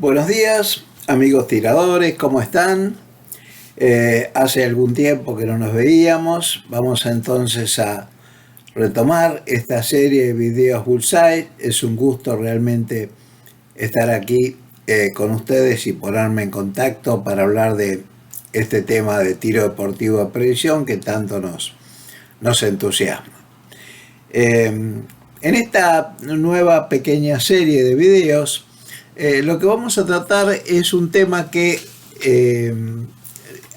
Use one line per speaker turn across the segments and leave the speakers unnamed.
Buenos días, amigos tiradores, ¿cómo están? Hace algún tiempo que no nos veíamos. Vamos entonces a retomar esta serie de videos Bullseye. Es un gusto realmente estar aquí con ustedes y ponerme en contacto para hablar de este tema de tiro deportivo de precisión que tanto nos entusiasma. En esta nueva pequeña serie de videos, lo que vamos a tratar es un tema que,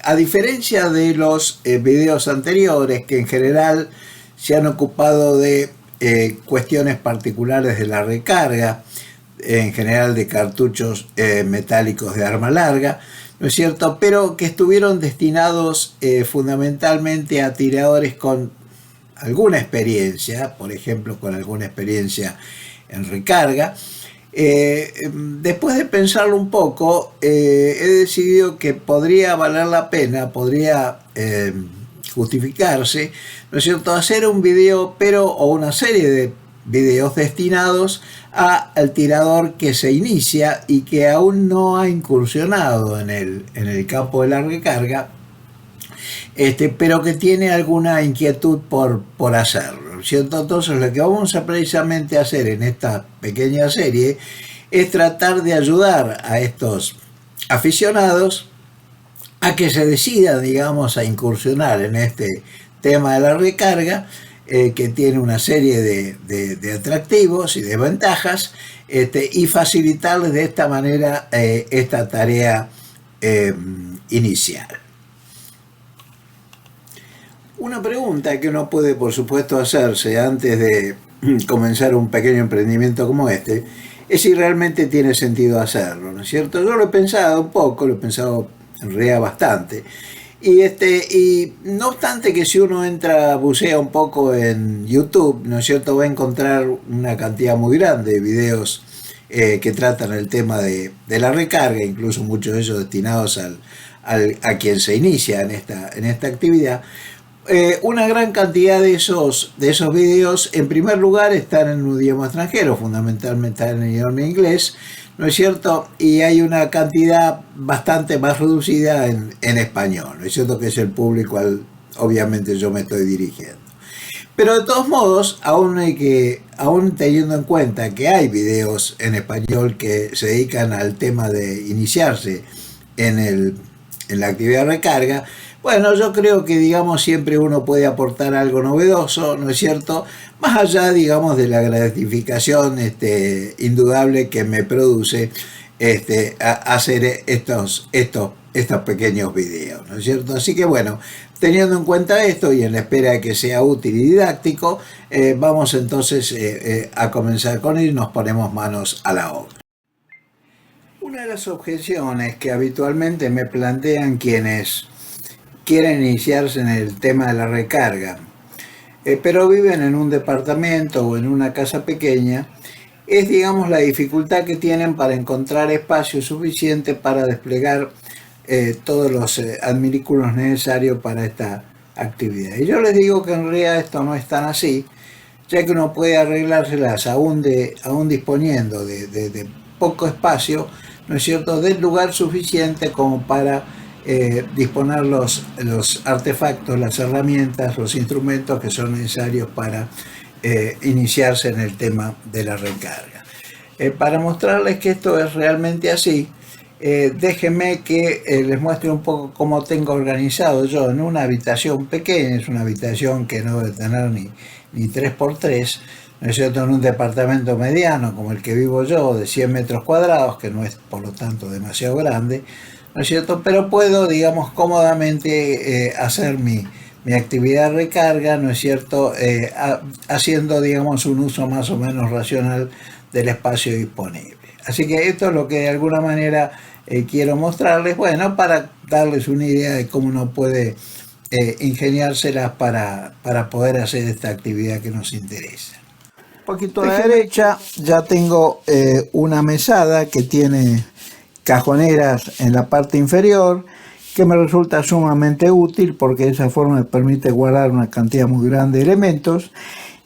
a diferencia de los videos anteriores, que en general se han ocupado de cuestiones particulares de la recarga, en general de cartuchos metálicos de arma larga, ¿no es cierto?, pero que estuvieron destinados fundamentalmente a tiradores con alguna experiencia, por ejemplo, con alguna experiencia en recarga. Después de pensarlo un poco, he decidido que podría valer la pena, podría justificarse, ¿no es cierto?, hacer un video, o una serie de videos destinados al tirador que se inicia y que aún no ha incursionado en el campo de la recarga, pero que tiene alguna inquietud por hacerlo, ¿cierto? Entonces lo que vamos a precisamente hacer en esta pequeña serie es tratar de ayudar a estos aficionados a que se decidan, digamos, a incursionar en este tema de la recarga, que tiene una serie de atractivos y de ventajas, y facilitarles de esta manera esta tarea inicial. Una pregunta que uno puede, por supuesto, hacerse antes de comenzar un pequeño emprendimiento como este es si realmente tiene sentido hacerlo, ¿no es cierto? Yo lo he pensado un poco, lo he pensado en realidad bastante, y no obstante que si uno bucea un poco en YouTube, ¿no es cierto?, va a encontrar una cantidad muy grande de videos que tratan el tema de la recarga, incluso muchos de ellos destinados a quien se inicia en esta actividad. Una gran cantidad de esos videos, en primer lugar, están en un idioma extranjero, fundamentalmente están en el idioma inglés, ¿no es cierto? Y hay una cantidad bastante más reducida en español, ¿no es cierto?, que es el público al obviamente yo me estoy dirigiendo. Pero de todos modos, aún teniendo en cuenta que hay videos en español que se dedican al tema de iniciarse en la actividad de recarga, bueno, yo creo que, digamos, siempre uno puede aportar algo novedoso, ¿no es cierto?, más allá, digamos, de la gratificación indudable que me produce hacer estos pequeños videos, ¿no es cierto? Así que, bueno, teniendo en cuenta esto y en la espera de que sea útil y didáctico, vamos entonces a comenzar con él y nos ponemos manos a la obra. Una de las objeciones que habitualmente me plantean quienes quieren iniciarse en el tema de la recarga, pero viven en un departamento o en una casa pequeña, es, digamos, la dificultad que tienen para encontrar espacio suficiente para desplegar todos los adminículos necesarios para esta actividad. Y yo les digo que en realidad esto no es tan así, ya que uno puede arreglárselas aún disponiendo de poco espacio, ¿no es cierto?, del lugar suficiente como para disponer los artefactos, las herramientas, los instrumentos que son necesarios para iniciarse en el tema de la recarga. Para mostrarles que esto es realmente así, déjenme que les muestre un poco cómo tengo organizado yo en una habitación pequeña. Es una habitación que no debe tener ni 3x3, ¿no es cierto?, en un departamento mediano como el que vivo yo, de 100 metros cuadrados, que no es por lo tanto demasiado grande, ¿no es cierto?, pero puedo, digamos, cómodamente hacer mi actividad de recarga, ¿no es cierto?, haciendo, digamos, un uso más o menos racional del espacio disponible. Así que esto es lo que de alguna manera quiero mostrarles, bueno, para darles una idea de cómo uno puede ingeniárselas para poder hacer esta actividad que nos interesa. Un poquito a la derecha ya tengo una mesada que tiene cajoneras en la parte inferior, que me resulta sumamente útil porque de esa forma me permite guardar una cantidad muy grande de elementos.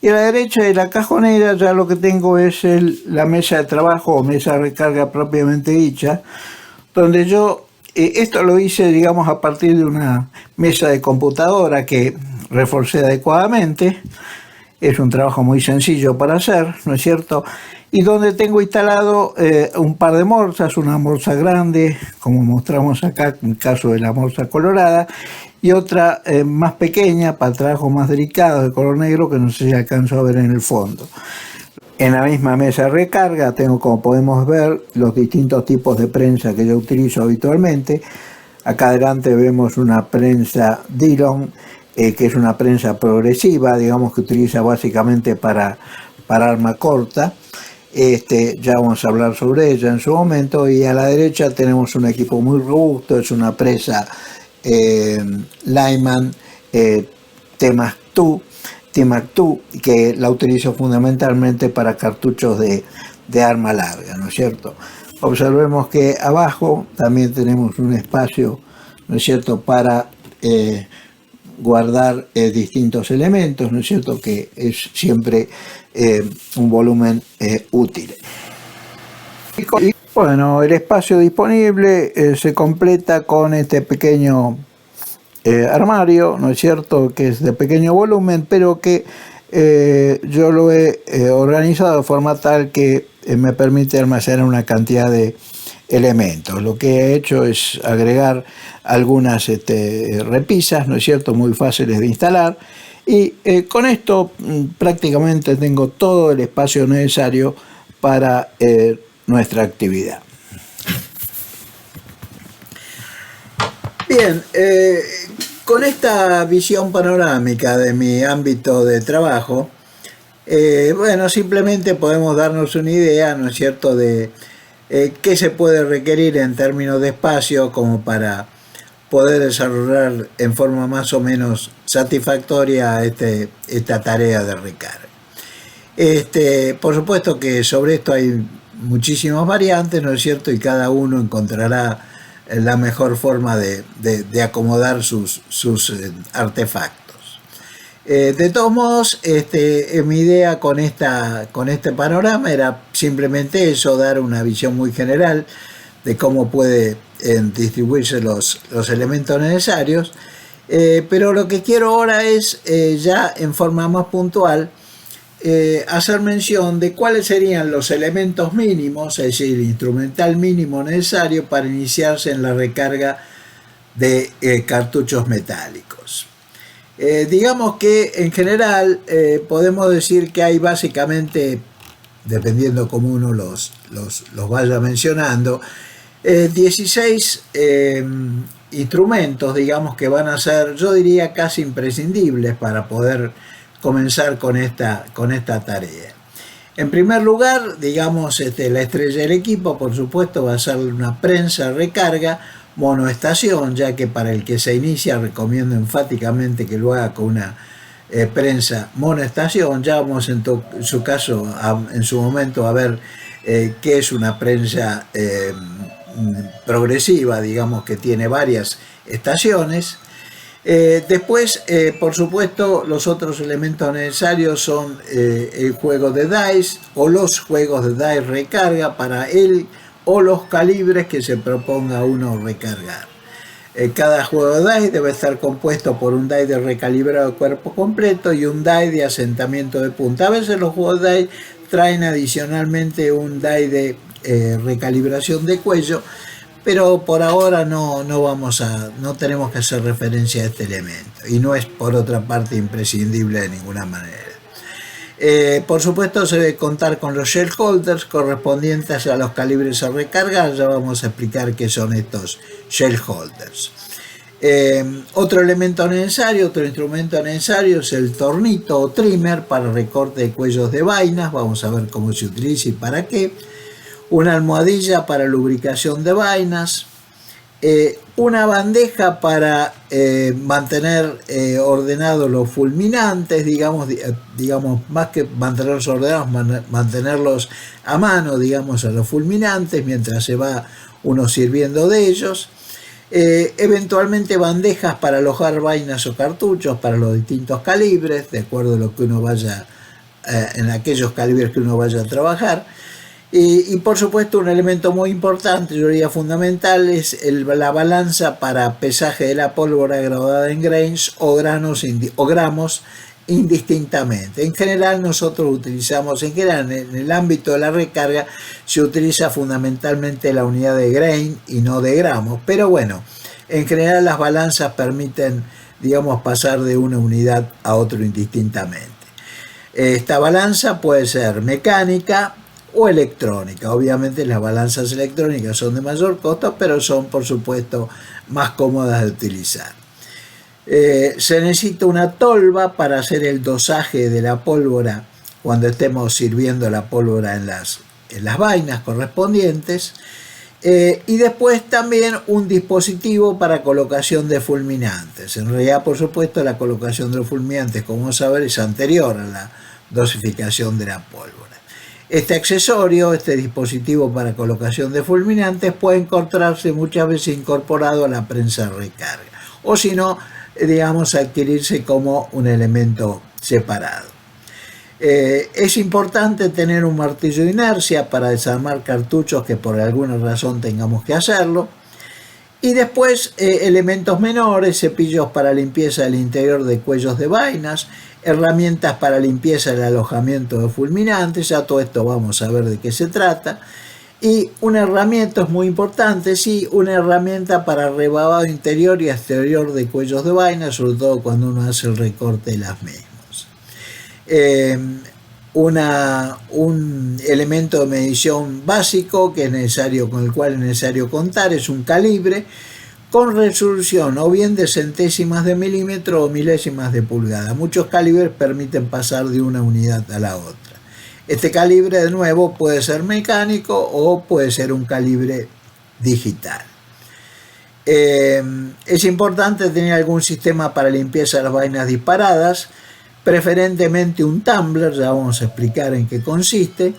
Y a la derecha de la cajonera ya lo que tengo es la mesa de trabajo o mesa de recarga propiamente dicha, donde yo, esto lo hice, digamos, a partir de una mesa de computadora que reforcé adecuadamente. Es un trabajo muy sencillo para hacer, ¿no es cierto? Y donde tengo instalado un par de morsas, una morsa grande, como mostramos acá en el caso de la morsa colorada, y otra más pequeña, para trabajos más delicados de color negro, que no sé si alcanzo a ver en el fondo. En la misma mesa de recarga tengo, como podemos ver, los distintos tipos de prensa que yo utilizo habitualmente. Acá adelante vemos una prensa Dillon, que es una prensa progresiva, digamos, que utiliza básicamente para arma corta. Ya vamos a hablar sobre ella en su momento. Y a la derecha tenemos un equipo muy robusto, es una presa Lyman T-Mac-2, que la utilizo fundamentalmente para cartuchos de arma larga, ¿no es cierto? Observemos que abajo también tenemos un espacio, ¿no es cierto?, para guardar distintos elementos, ¿no es cierto?, que es siempre un volumen útil. Y bueno, el espacio disponible se completa con este pequeño armario, ¿no es cierto?, que es de pequeño volumen, pero que yo lo he organizado de forma tal que me permite almacenar una cantidad de elementos. Lo que he hecho es agregar algunas repisas, ¿no es cierto?, muy fáciles de instalar, y con esto prácticamente tengo todo el espacio necesario para nuestra actividad. Bien, con esta visión panorámica de mi ámbito de trabajo, bueno, simplemente podemos darnos una idea, ¿no es cierto?, de qué se puede requerir en términos de espacio como para poder desarrollar en forma más o menos satisfactoria esta tarea de recarga. Por supuesto que sobre esto hay muchísimas variantes, ¿no es cierto?, y cada uno encontrará la mejor forma de acomodar sus artefactos. De todos modos, mi idea con este panorama era simplemente eso, dar una visión muy general de cómo puede distribuirse los elementos necesarios, pero lo que quiero ahora es ya en forma más puntual hacer mención de cuáles serían los elementos mínimos, es decir, el instrumental mínimo necesario para iniciarse en la recarga de cartuchos metálicos. Digamos que en general podemos decir que hay básicamente, dependiendo cómo uno los vaya mencionando, 16 instrumentos, digamos, que van a ser, yo diría, casi imprescindibles para poder comenzar con esta tarea. En primer lugar, digamos, la estrella del equipo, por supuesto, va a ser una prensa recarga monoestación, ya que para el que se inicia recomiendo enfáticamente que lo haga con una prensa monoestación. Ya vamos en su caso, en su momento, a ver qué es una prensa progresiva, digamos, que tiene varias estaciones. Después, por supuesto, los otros elementos necesarios son el juego de dice o los juegos de dice recarga para él o los calibres que se proponga uno recargar. Cada juego de dice debe estar compuesto por un dice de recalibrado de cuerpo completo y un dice de asentamiento de punta. A veces los juegos de dice traen adicionalmente un dice de recalibración de cuello, pero por ahora no tenemos que hacer referencia a este elemento y no es por otra parte imprescindible de ninguna manera. Por supuesto se debe contar con los shell holders correspondientes a los calibres a recargar. Ya vamos a explicar qué son estos shell holders. Otro elemento necesario, otro instrumento necesario es el tornito o trimmer para recorte de cuellos de vainas. Vamos a ver cómo se utiliza y para qué. Una almohadilla para lubricación de vainas, una bandeja para mantener ordenados los fulminantes, digamos, más que mantenerlos ordenados, mantenerlos a mano, digamos, a los fulminantes mientras se va uno sirviendo de ellos. Eventualmente bandejas para alojar vainas o cartuchos para los distintos calibres, de acuerdo a lo que uno vaya en aquellos calibres que uno vaya a trabajar. Y por supuesto un elemento muy importante, yo diría fundamental, es la balanza para pesaje de la pólvora graduada en grains o gramos indistintamente. En general nosotros utilizamos, en el ámbito de la recarga se utiliza fundamentalmente la unidad de grain y no de gramos, pero bueno, en general las balanzas permiten, digamos, pasar de una unidad a otra indistintamente. Esta balanza puede ser mecánica o electrónica. Obviamente las balanzas electrónicas son de mayor costo, pero son por supuesto más cómodas de utilizar. Se necesita una tolva para hacer el dosaje de la pólvora cuando estemos sirviendo la pólvora en las vainas correspondientes. Y después también un dispositivo para colocación de fulminantes. En realidad, por supuesto, la colocación de los fulminantes, como vamos a ver, es anterior a la dosificación de la pólvora. Este accesorio, este dispositivo para colocación de fulminantes, puede encontrarse muchas veces incorporado a la prensa de recarga, o si no, digamos, adquirirse como un elemento separado. Es importante tener un martillo de inercia para desarmar cartuchos que por alguna razón tengamos que hacerlo. Y después elementos menores, cepillos para limpieza del interior de cuellos de vainas, herramientas para limpieza del alojamiento de fulminantes, ya todo esto vamos a ver de qué se trata. Y una herramienta es muy importante, sí, una herramienta para rebabado interior y exterior de cuellos de vainas, sobre todo cuando uno hace el recorte de las mismas. Un elemento de medición básico que es necesario, con el cual es necesario contar, es un calibre con resolución o bien de centésimas de milímetro o milésimas de pulgada. Muchos calibres permiten pasar de una unidad a la otra. Este calibre, de nuevo, puede ser mecánico o puede ser un calibre digital. Es importante tener algún sistema para limpieza de las vainas disparadas, preferentemente un tumbler, ya vamos a explicar en qué consiste,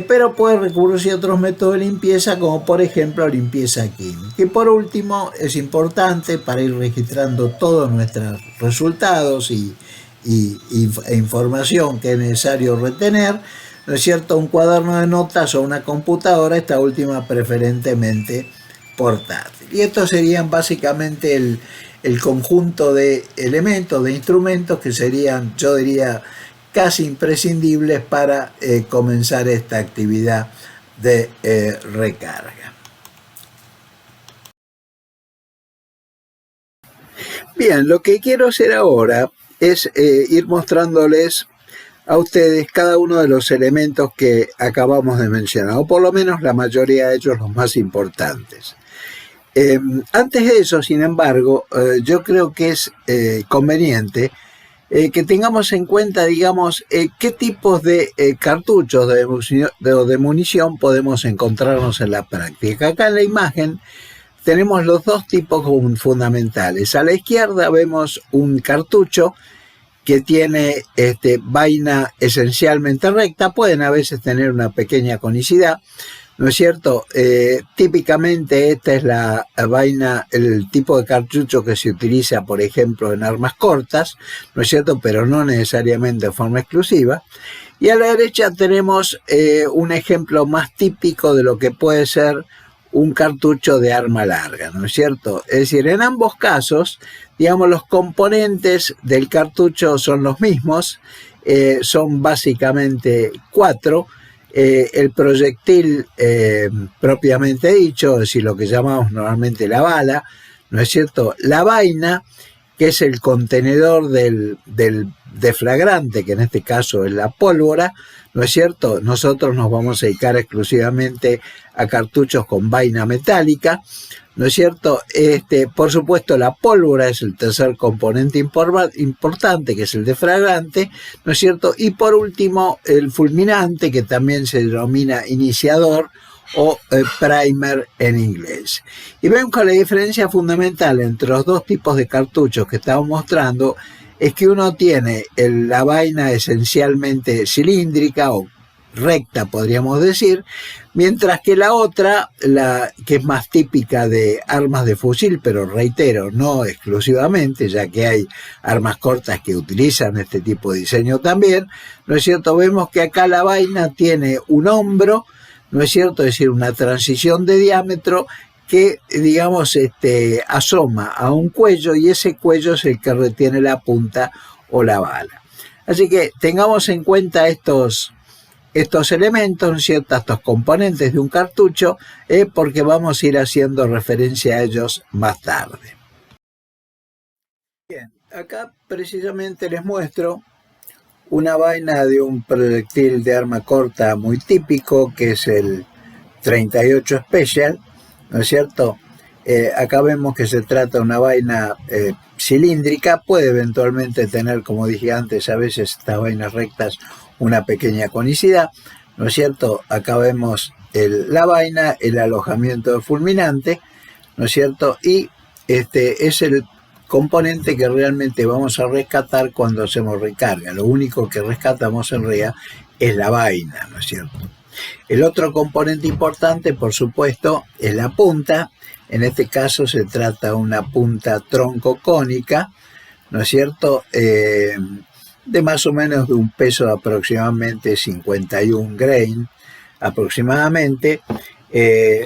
pero puede recurrirse a otros métodos de limpieza, como por ejemplo limpieza química. Y por último, es importante para ir registrando todos nuestros resultados e información que es necesario retener, ¿no es cierto?, un cuaderno de notas o una computadora, esta última preferentemente portátil. Y estos serían básicamente el conjunto de elementos, de instrumentos que serían, yo diría, casi imprescindibles para comenzar esta actividad de recarga. Bien, lo que quiero hacer ahora es ir mostrándoles a ustedes cada uno de los elementos que acabamos de mencionar, o por lo menos la mayoría de ellos los más importantes. Antes de eso, sin embargo, yo creo que es conveniente que tengamos en cuenta, digamos, qué tipos de cartuchos de munición podemos encontrarnos en la práctica. Acá en la imagen tenemos los dos tipos fundamentales. A la izquierda vemos un cartucho que tiene vaina esencialmente recta, pueden a veces tener una pequeña conicidad, ¿no es cierto? Típicamente esta es la vaina, el tipo de cartucho que se utiliza, por ejemplo, en armas cortas, ¿no es cierto? Pero no necesariamente de forma exclusiva. Y a la derecha tenemos un ejemplo más típico de lo que puede ser un cartucho de arma larga, ¿no es cierto? Es decir, en ambos casos, digamos, los componentes del cartucho son los mismos, son básicamente 4. El proyectil propiamente dicho, es decir, lo que llamamos normalmente la bala, ¿no es cierto? La vaina, que es el contenedor del deflagrante, que en este caso es la pólvora, ¿no es cierto? Nosotros nos vamos a dedicar exclusivamente a cartuchos con vaina metálica, ¿no es cierto? Por supuesto, la pólvora es el tercer componente importante, que es el deflagrante, ¿no es cierto? Y por último, el fulminante, que también se denomina iniciador o primer en inglés. Y ven que la diferencia fundamental entre los dos tipos de cartuchos que estamos mostrando es que uno tiene la vaina esencialmente cilíndrica o recta, podríamos decir, mientras que la otra, la que es más típica de armas de fusil, pero reitero, no exclusivamente, ya que hay armas cortas que utilizan este tipo de diseño también, ¿no es cierto? Vemos que acá la vaina tiene un hombro, ¿no es cierto? Es decir, una transición de diámetro que, digamos, asoma a un cuello, y ese cuello es el que retiene la punta o la bala. Así que tengamos en cuenta estos elementos, ¿no es cierto?, estos componentes de un cartucho, porque vamos a ir haciendo referencia a ellos más tarde. Bien, acá precisamente les muestro una vaina de un proyectil de arma corta muy típico, que es el 38 Special, ¿no es cierto? Acá vemos que se trata de una vaina cilíndrica, puede eventualmente tener, como dije antes, a veces estas vainas rectas, una pequeña conicidad, ¿no es cierto? Acá vemos la vaina, el alojamiento de fulminante, ¿no es cierto? Y es el componente que realmente vamos a rescatar cuando hacemos recarga. Lo único que rescatamos en realidad es la vaina, ¿no es cierto? El otro componente importante, por supuesto, es la punta. En este caso se trata de una punta troncocónica, ¿no es cierto?, de más o menos de un peso de aproximadamente 51 grain, aproximadamente.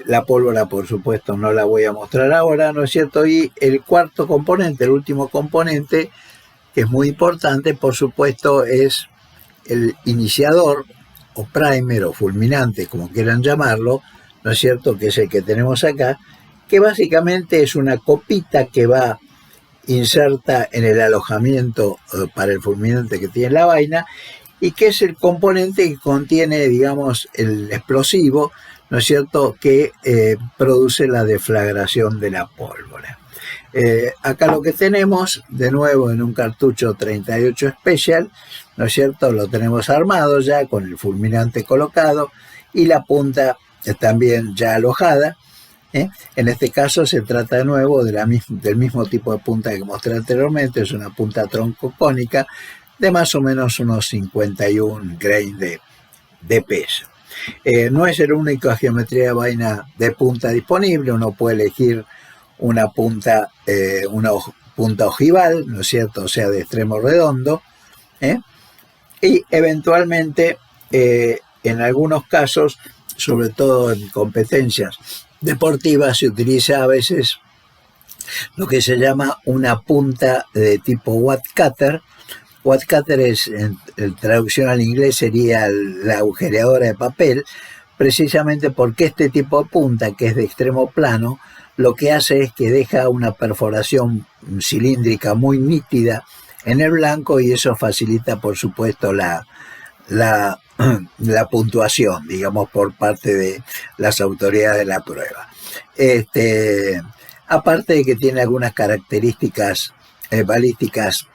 La pólvora, por supuesto, no la voy a mostrar ahora, ¿no es cierto? Y el cuarto componente, el último componente, que es muy importante, por supuesto, es el iniciador, o primer, o fulminante, como quieran llamarlo, ¿no es cierto?, que es el que tenemos acá, que básicamente es una copita que va inserta en el alojamiento para el fulminante que tiene la vaina, y que es el componente que contiene, digamos, el explosivo, ¿no es cierto?, que produce la deflagración de la pólvora. Acá lo que tenemos, de nuevo, en un cartucho 38 Special, ¿no es cierto?, lo tenemos armado ya con el fulminante colocado y la punta también ya alojada. En este caso se trata de nuevo del mismo tipo de punta que mostré anteriormente, es una punta troncocónica de más o menos unos 51 grain de peso. No es la única geometría de vaina de punta disponible, uno puede elegir una punta ojival, ¿no es cierto?, o sea, de extremo redondo, y eventualmente en algunos casos, sobre todo en competencias deportivas, se utiliza a veces lo que se llama una punta de tipo wad cutter. Wad cutter es, en traducción al inglés, sería la agujereadora de papel, precisamente porque este tipo de punta, que es de extremo plano, lo que hace es que deja una perforación cilíndrica muy nítida en el blanco, y eso facilita, por supuesto, la puntuación, digamos, por parte de las autoridades de la prueba. Aparte de que tiene algunas características balísticas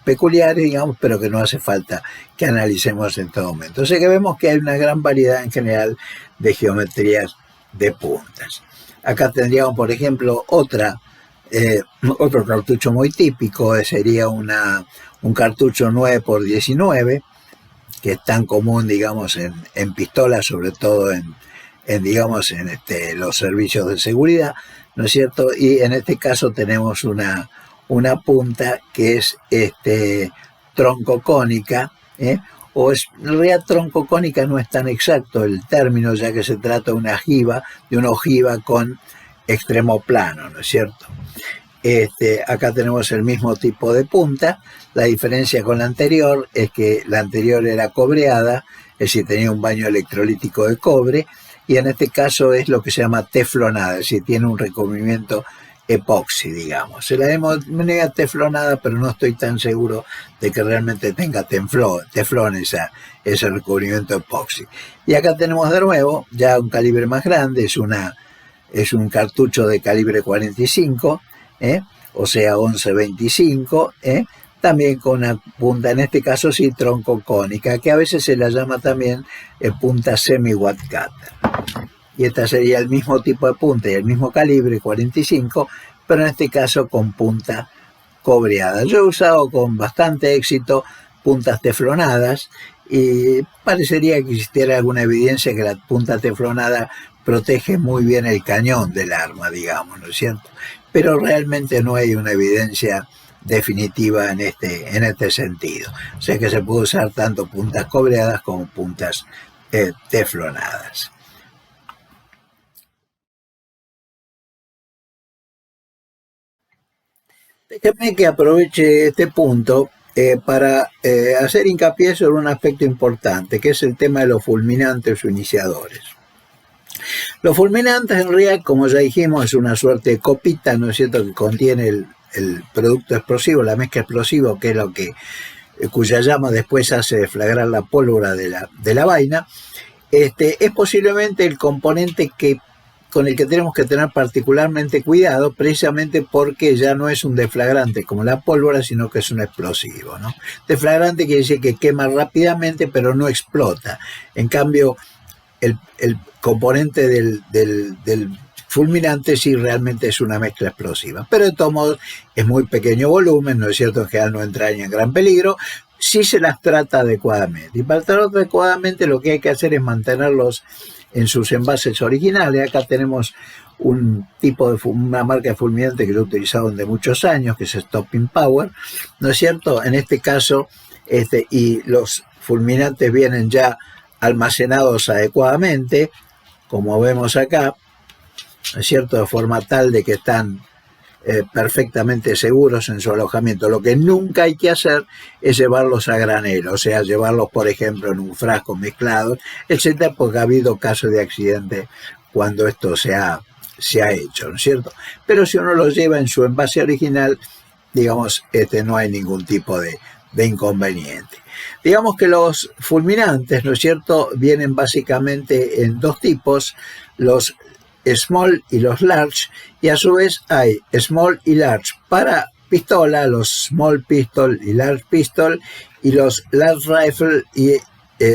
peculiares, digamos, pero que no hace falta que analicemos en todo momento. O sea que vemos que hay una gran variedad en general de geometrías de puntas. Acá tendríamos, por ejemplo, otro cartucho muy típico, sería un cartucho 9x19, que es tan común, digamos, en pistolas, sobre todo en los servicios de seguridad, ¿no es cierto? Y en este caso tenemos una punta que es troncocónica, o en realidad troncocónica no es tan exacto el término, ya que se trata de una ojiva con extremo plano, ¿no es cierto? Acá tenemos el mismo tipo de punta. La diferencia con la anterior es que la anterior era cobreada, es decir, tenía un baño electrolítico de cobre, y en este caso es lo que se llama teflonada, es decir, tiene un recubrimiento epoxi, digamos. Se la denomina teflonada, pero no estoy tan seguro de que realmente tenga teflón ese recubrimiento epoxi. Y acá tenemos de nuevo ya un calibre más grande, es un cartucho de calibre 45, o sea 11-25, también con una punta, en este caso sí, troncocónica, que a veces se la llama también punta semi-wad cutter. Y esta sería el mismo tipo de punta y el mismo calibre, 45, pero en este caso con punta cobreada. Yo he usado con bastante éxito puntas teflonadas, y parecería que existiera alguna evidencia que la punta teflonada protege muy bien el cañón del arma, digamos, ¿no es cierto? Pero realmente no hay una evidencia definitiva en este sentido. O sea que se puede usar tanto puntas cobreadas como puntas teflonadas. Déjeme que aproveche este punto para hacer hincapié sobre un aspecto importante, que es el tema de los fulminantes o iniciadores. Los fulminantes en realidad, como ya dijimos, es una suerte de copita, ¿no es cierto?, que contiene el producto explosivo, la mezcla explosiva, que es lo que cuya llama después hace deflagrar la pólvora de la vaina. Es posiblemente el componente con el que tenemos que tener particularmente cuidado, precisamente porque ya no es un deflagrante como la pólvora, sino que es un explosivo, ¿no? Deflagrante quiere decir que quema rápidamente, pero no explota. En cambio, el componente del fulminante sí realmente es una mezcla explosiva. Pero de todos modos es muy pequeño volumen, ¿no es cierto? En general no entraña en gran peligro, si se las trata adecuadamente. Y para tratar adecuadamente lo que hay que hacer es mantenerlos en sus envases originales. Acá tenemos una marca de fulminante que yo he utilizado durante muchos años, que es Stopping Power, ¿no es cierto? En este caso, y los fulminantes vienen ya almacenados adecuadamente, como vemos acá, ¿no es cierto?, de forma tal de que están perfectamente seguros en su alojamiento. Lo que nunca hay que hacer es llevarlos a granel, o sea, llevarlos, por ejemplo, en un frasco mezclado, etcétera, porque ha habido casos de accidente cuando esto se ha hecho, ¿no es cierto? Pero si uno los lleva en su envase original, digamos, no hay ningún tipo de inconveniente. Digamos que los fulminantes, ¿no es cierto?, vienen básicamente en dos tipos, los small y los large, y a su vez hay small y large para pistola, los small pistol y large pistol, y los large rifle y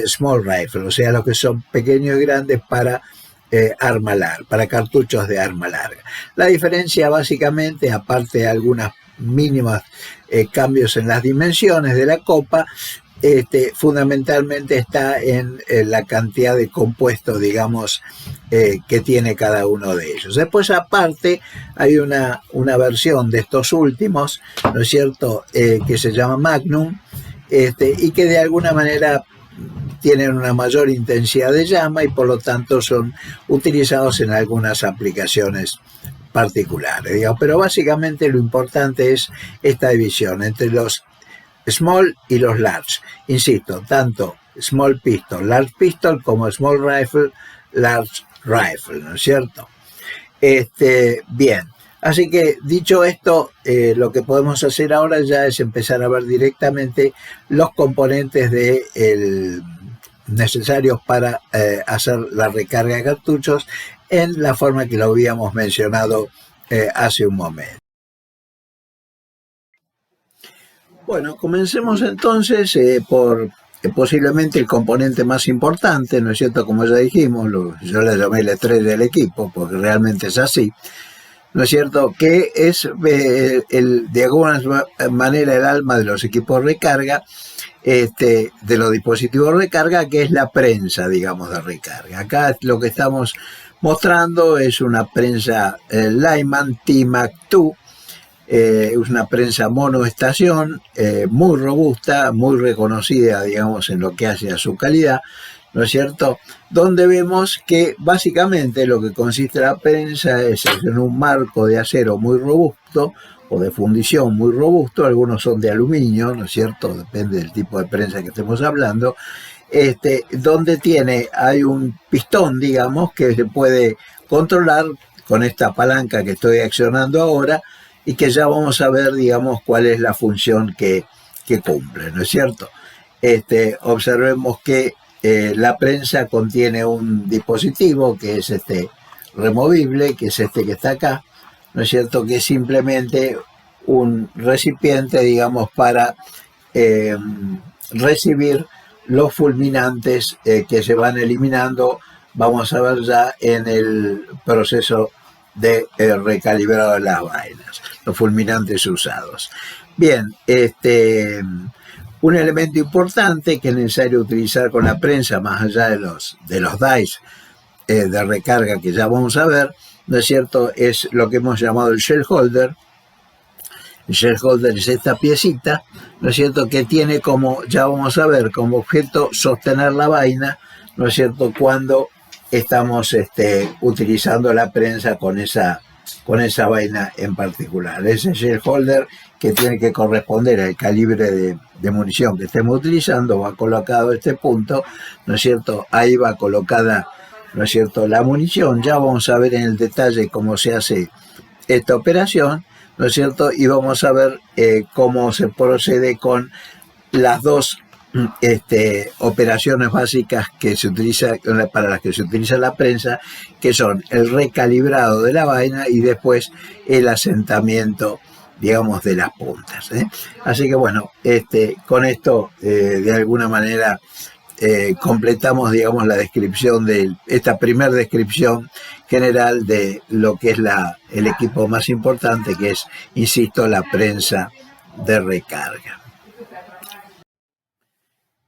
small rifle, o sea, los que son pequeños y grandes para arma larga, para cartuchos de arma larga. La diferencia básicamente, aparte de algunas mínimas cambios en las dimensiones de la copa, fundamentalmente está en la cantidad de compuesto, digamos, que tiene cada uno de ellos. Después, aparte, hay una versión de estos últimos, ¿no es cierto?, que se llama Magnum, y que de alguna manera tienen una mayor intensidad de llama y por lo tanto son utilizados en algunas aplicaciones particulares, digamos. Pero básicamente lo importante es esta división entre los small y los large. Insisto, tanto small pistol, large pistol, como small rifle, large rifle, ¿no es cierto? Bien, así que dicho esto, lo que podemos hacer ahora ya es empezar a ver directamente los componentes necesarios para hacer la recarga de cartuchos en la forma que lo habíamos mencionado hace un momento. Bueno, comencemos entonces por posiblemente el componente más importante, ¿no es cierto? Como ya dijimos, yo le llamé el estrés del equipo, porque realmente es así, ¿no es cierto? Que es de alguna manera el alma de los equipos de recarga, de los dispositivos de recarga, que es la prensa, digamos, de recarga. Acá lo que estamos mostrando es una prensa Lyman T-Mac 2, es una prensa monoestación, muy robusta, muy reconocida, digamos, en lo que hace a su calidad, ¿no es cierto? Donde vemos que básicamente lo que consiste la prensa es en un marco de acero muy robusto o de fundición muy robusto, algunos son de aluminio, ¿no es cierto? Depende del tipo de prensa que estemos hablando, donde hay un pistón, digamos, que se puede controlar con esta palanca que estoy accionando ahora, y que ya vamos a ver, digamos, cuál es la función que cumple, ¿no es cierto? Observemos que la prensa contiene un dispositivo que es removible, que es que está acá, ¿no es cierto? Que es simplemente un recipiente, digamos, para recibir los fulminantes que se van eliminando. Vamos a ver ya en el proceso de recalibrado de las vainas, los fulminantes usados. Bien, Un elemento importante que es necesario utilizar con la prensa, más allá de los dice de recarga que ya vamos a ver, ¿no es cierto?, es lo que hemos llamado el shell holder. El shell holder es esta piecita, ¿no es cierto?, que tiene como, ya vamos a ver, como objeto sostener la vaina, ¿no es cierto?, cuando estamos utilizando la prensa con esa vaina en particular. Ese shell holder, que tiene que corresponder al calibre de munición que estemos utilizando, va colocado a este punto, ¿no es cierto? Ahí va colocada, ¿no es cierto?, la munición. Ya vamos a ver en el detalle cómo se hace esta operación, ¿no es cierto? Y vamos a ver cómo se procede con las dos operaciones básicas que se utiliza, para las que se utiliza la prensa, que son el recalibrado de la vaina y después el asentamiento, digamos, de las puntas. Así que bueno, con esto de alguna manera completamos, digamos, la descripción de esta primera descripción general de lo que es el equipo más importante, que es, insisto, la prensa de recarga.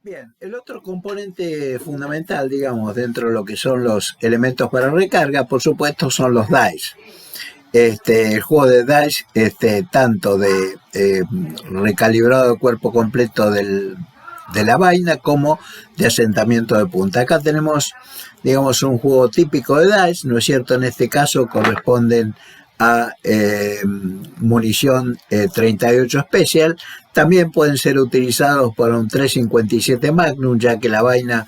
Bien, el otro componente fundamental, digamos, dentro de lo que son los elementos para recarga, por supuesto, son los dice. El juego de dice, tanto de recalibrado de cuerpo completo de la vaina como de asentamiento de punta. Acá tenemos, digamos, un juego típico de dice, ¿no es cierto? En este caso corresponden a munición 38 Special. También pueden ser utilizados para un 357 Magnum, ya que la vaina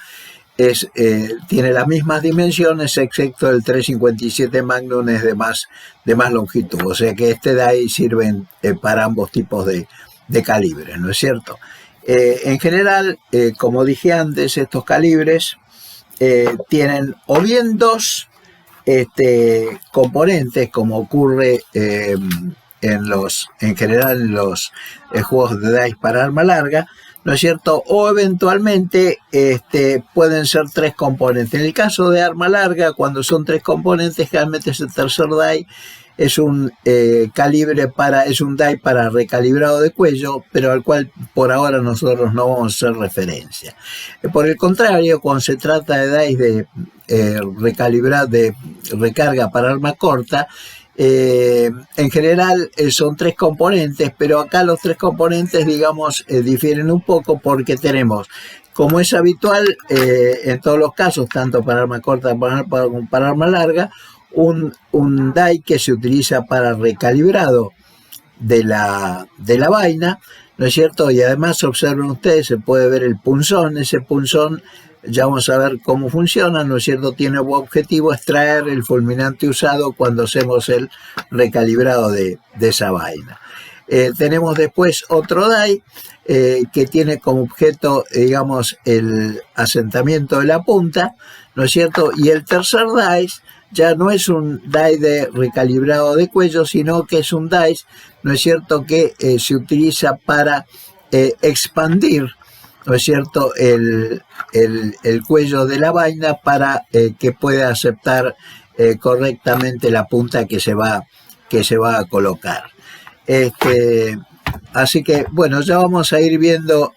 tiene las mismas dimensiones, excepto el 357 Magnum es de más longitud, o sea que de ahí sirven para ambos tipos de calibres, ¿no es cierto? En general, como dije antes, estos calibres tienen o bien dos componentes, como ocurre en general en los juegos de dice para arma larga, ¿no es cierto? O eventualmente pueden ser tres componentes. En el caso de arma larga, cuando son tres componentes, generalmente ese tercer die es un dice para recalibrado de cuello, pero al cual por ahora nosotros no vamos a hacer referencia. Por el contrario, cuando se trata de dice de recarga para arma corta, en general son tres componentes, pero acá los tres componentes, digamos, difieren un poco, porque tenemos, como es habitual en todos los casos, tanto para arma corta como para arma larga, un die que se utiliza para recalibrado de la vaina, ¿no es cierto? Y además, observen ustedes, se puede ver el punzón. Ese punzón, ya vamos a ver cómo funciona, ¿no es cierto? Tiene como objetivo extraer el fulminante usado cuando hacemos el recalibrado de esa vaina. Tenemos después otro die que tiene como objeto, digamos, el asentamiento de la punta, ¿no es cierto? Y el tercer dice ya no es un die de recalibrado de cuello, sino que es un dice, ¿no es cierto?, que se utiliza para expandir, ¿no es cierto?, el cuello de la vaina para que pueda aceptar correctamente la punta que se va a colocar. Así que, bueno, ya vamos a ir viendo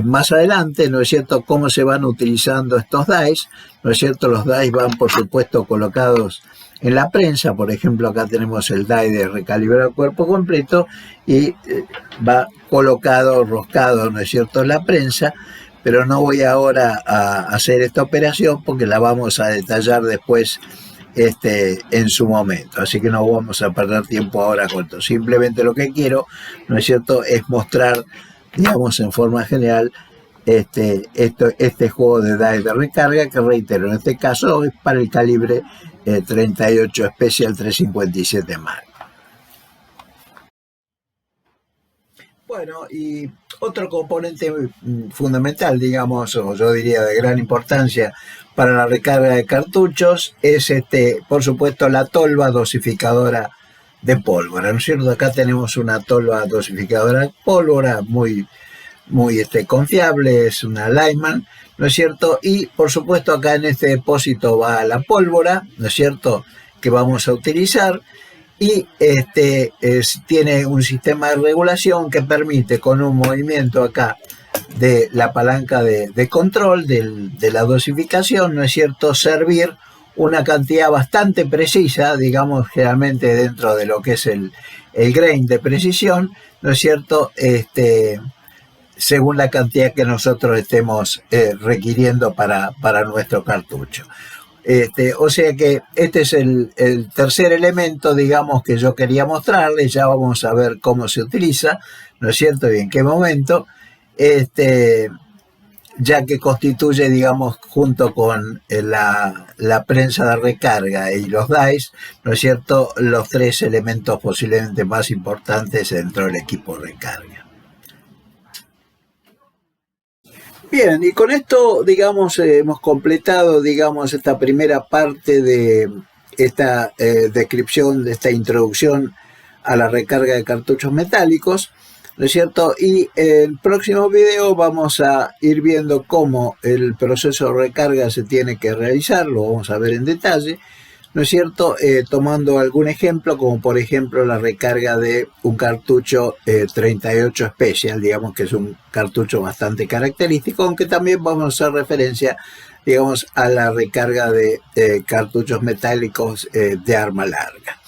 más adelante, ¿no es cierto?, cómo se van utilizando estos dice, ¿no es cierto? Los dice van, por supuesto, colocados en la prensa. Por ejemplo, acá tenemos el die de recalibrar cuerpo completo y va colocado, roscado, ¿no es cierto?, en la prensa, pero no voy ahora a hacer esta operación porque la vamos a detallar después en su momento, así que no vamos a perder tiempo ahora con esto. Simplemente lo que quiero, ¿no es cierto?, es mostrar, digamos, en forma general este juego de dice de recarga, que reitero, en este caso es para el calibre 38 Special 357 Magnum. Bueno, y otro componente fundamental, digamos, o yo diría de gran importancia para la recarga de cartuchos es, por supuesto, la tolva dosificadora de pólvora, ¿no es cierto? Acá tenemos una tolva dosificadora de pólvora muy confiable, es una Lyman, ¿no es cierto? Y por supuesto acá en este depósito va la pólvora, ¿no es cierto?, que vamos a utilizar, y tiene un sistema de regulación que permite con un movimiento acá de la palanca de control de la dosificación, ¿no es cierto?, servir una cantidad bastante precisa, digamos, generalmente dentro de lo que es el grain de precisión, ¿no es cierto?, según la cantidad que nosotros estemos requiriendo para nuestro cartucho. O sea que este es el tercer elemento, digamos, que yo quería mostrarles. Ya vamos a ver cómo se utiliza, ¿no es cierto?, y en qué momento, ya que constituye, digamos, junto con la prensa de recarga y los dies, ¿no es cierto?, los tres elementos posiblemente más importantes dentro del equipo de recarga. Bien, y con esto, digamos, hemos completado, digamos, esta primera parte de esta descripción, de esta introducción a la recarga de cartuchos metálicos, ¿no es cierto? Y en el próximo video vamos a ir viendo cómo el proceso de recarga se tiene que realizar, lo vamos a ver en detalle, ¿no es cierto?, tomando algún ejemplo, como por ejemplo la recarga de un cartucho 38 Special, digamos que es un cartucho bastante característico, aunque también vamos a hacer referencia, digamos, a la recarga de cartuchos metálicos de arma larga.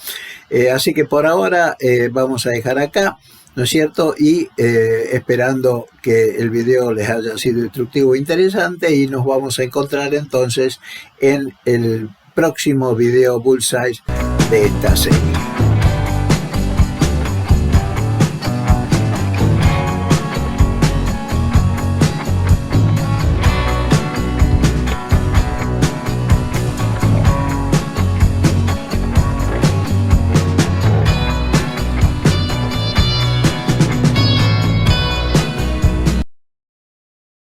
Así que por ahora vamos a dejar acá, ¿no es cierto?, y esperando que el video les haya sido instructivo e interesante, y nos vamos a encontrar entonces en el próximo video Bullseye de esta serie.